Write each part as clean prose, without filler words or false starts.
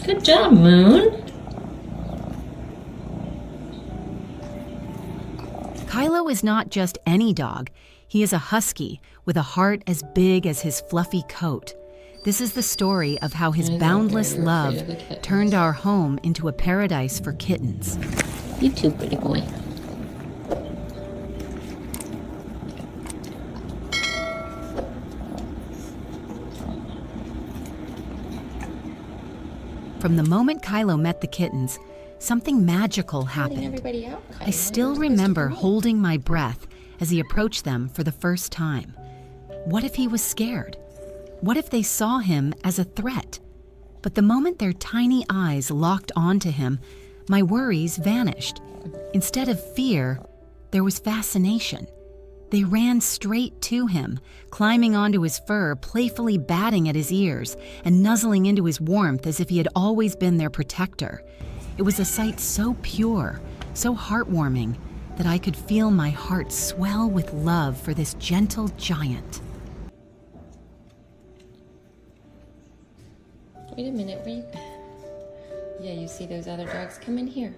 Good job, Moon. Kylo is not just any dog. He is a husky with a heart as big as his fluffy coat. This is the story of how his boundless love turned our home into a paradise for kittens. You too, pretty boy. From the moment Kylo met the kittens, something magical happened. I still remember holding my breath as he approached them for the first time. What if he was scared? What if they saw him as a threat? But the moment their tiny eyes locked onto him, my worries vanished. Instead of fear, there was fascination. They ran straight to him, climbing onto his fur, playfully batting at his ears, and nuzzling into his warmth as if he had always been their protector. It was a sight so pure, so heartwarming, that I could feel my heart swell with love for this gentle giant. Wait a minute, wait. Yeah, you see those other dogs? Come in here.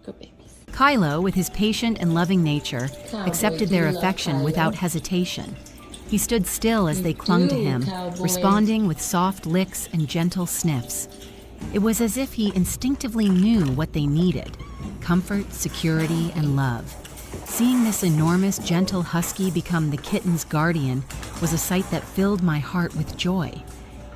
Go, babies. Kylo, with his patient and loving nature, accepted their affection without hesitation. He stood still as they clung to him, responding with soft licks and gentle sniffs. It was as if he instinctively knew what they needed: comfort, security, and love. Seeing this enormous, gentle husky become the kitten's guardian was a sight that filled my heart with joy.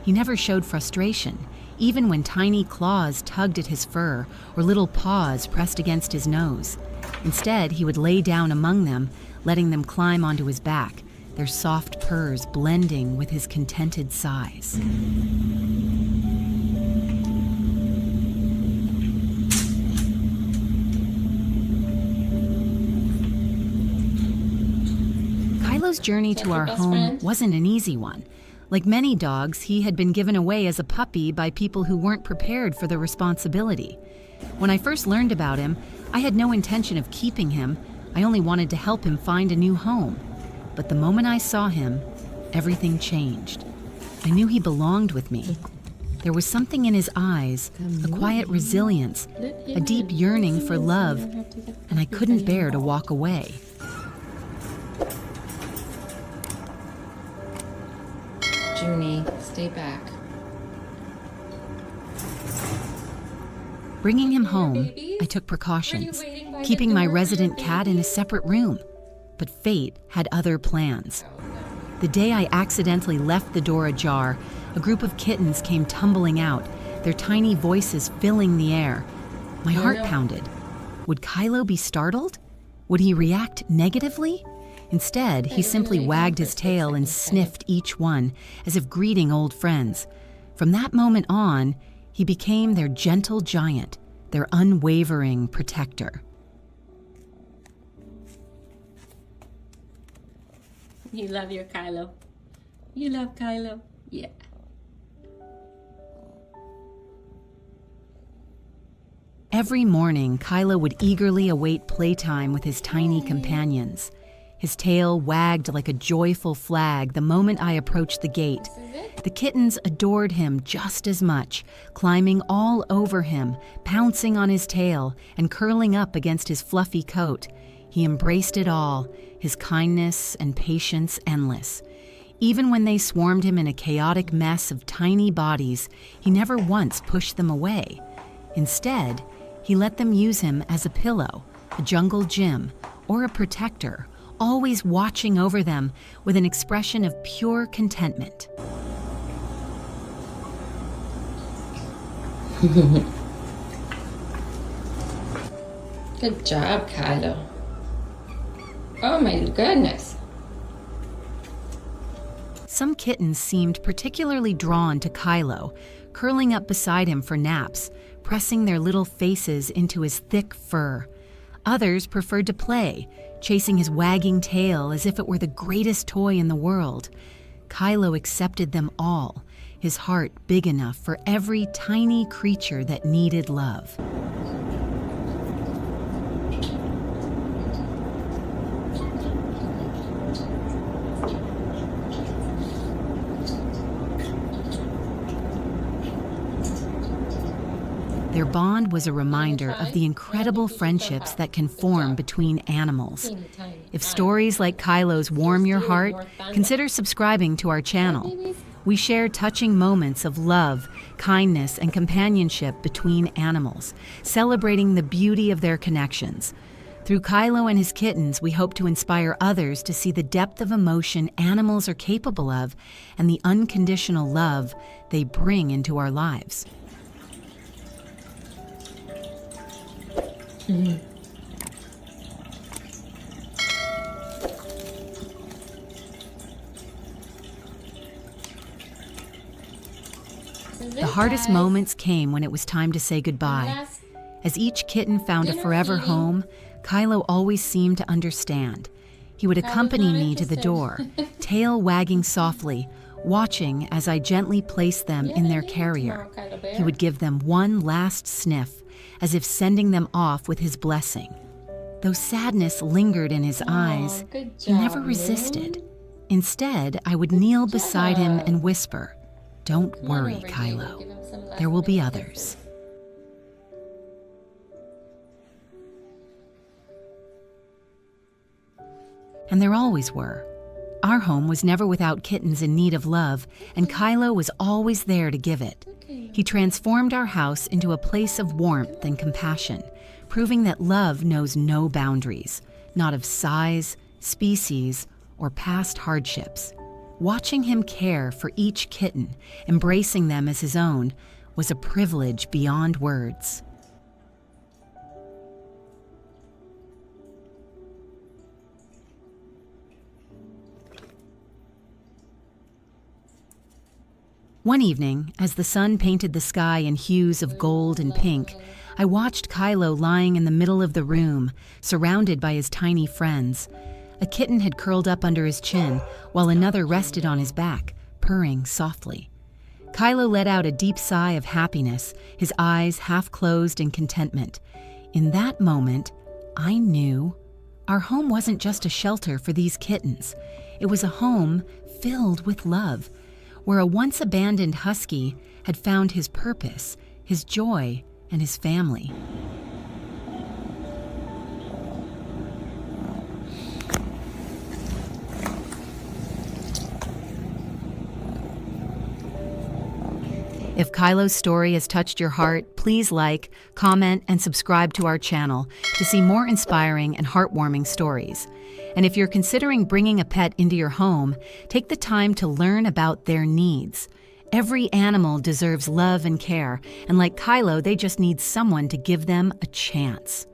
He never showed frustration, even when tiny claws tugged at his fur or little paws pressed against his nose. Instead, he would lay down among them, letting them climb onto his back, their soft purrs blending with his contented sighs. Kylo's journey to our home wasn't an easy one. Like many dogs, he had been given away as a puppy by people who weren't prepared for the responsibility. When I first learned about him, I had no intention of keeping him. I only wanted to help him find a new home. But the moment I saw him, everything changed. I knew he belonged with me. There was something in his eyes, a quiet resilience, a deep yearning for love, and I couldn't bear to walk away. Junie, stay back. Bringing him home, I took precautions, keeping my resident cat in a separate room. But fate had other plans. The day I accidentally left the door ajar, a group of kittens came tumbling out, their tiny voices filling the air. My heart pounded. Would Kylo be startled? Would he react negatively? Instead, he simply wagged his tail and sniffed each one, as if greeting old friends. From that moment on, he became their gentle giant, their unwavering protector. You love your Kylo. You love Kylo? Yeah. Every morning, Kylo would eagerly await playtime with his tiny companions. His tail wagged like a joyful flag the moment I approached the gate. The kittens adored him just as much, climbing all over him, pouncing on his tail, and curling up against his fluffy coat. He embraced it all, his kindness and patience endless. Even when they swarmed him in a chaotic mess of tiny bodies, he never once pushed them away. Instead, he let them use him as a pillow, a jungle gym, or a protector, always watching over them with an expression of pure contentment. Good job, Kylo. Oh my goodness. Some kittens seemed particularly drawn to Kylo, curling up beside him for naps, pressing their little faces into his thick fur. Others preferred to play, chasing his wagging tail as if it were the greatest toy in the world. Kylo accepted them all, his heart big enough for every tiny creature that needed love. Their bond was a reminder of the incredible friendships that can form between animals. If stories like Kylo's warm your heart, consider subscribing to our channel. We share touching moments of love, kindness, and companionship between animals, celebrating the beauty of their connections. Through Kylo and his kittens, we hope to inspire others to see the depth of emotion animals are capable of and the unconditional love they bring into our lives. The hardest moments came when it was time to say goodbye. As each kitten found a forever home, Kylo always seemed to understand. He would accompany me to the door, tail wagging softly, watching as I gently placed them in their carrier. He would give them one last sniff, as if sending them off with his blessing. Though sadness lingered in his eyes, he never resisted. Instead, I would kneel beside him and whisper, "Don't worry, Kylo. There will be others." And there always were. Our home was never without kittens in need of love, and Kylo was always there to give it. He transformed our house into a place of warmth and compassion, proving that love knows no boundaries, not of size, species, or past hardships. Watching him care for each kitten, embracing them as his own, was a privilege beyond words. One evening, as the sun painted the sky in hues of gold and pink, I watched Kylo lying in the middle of the room, surrounded by his tiny friends. A kitten had curled up under his chin, while another rested on his back, purring softly. Kylo let out a deep sigh of happiness, his eyes half closed in contentment. In that moment, I knew our home wasn't just a shelter for these kittens. It was a home filled with love, where a once abandoned husky had found his purpose, his joy, and his family. If Kylo's story has touched your heart, please like, comment, and subscribe to our channel to see more inspiring and heartwarming stories. And if you're considering bringing a pet into your home, take the time to learn about their needs. Every animal deserves love and care, and like Kylo, they just need someone to give them a chance.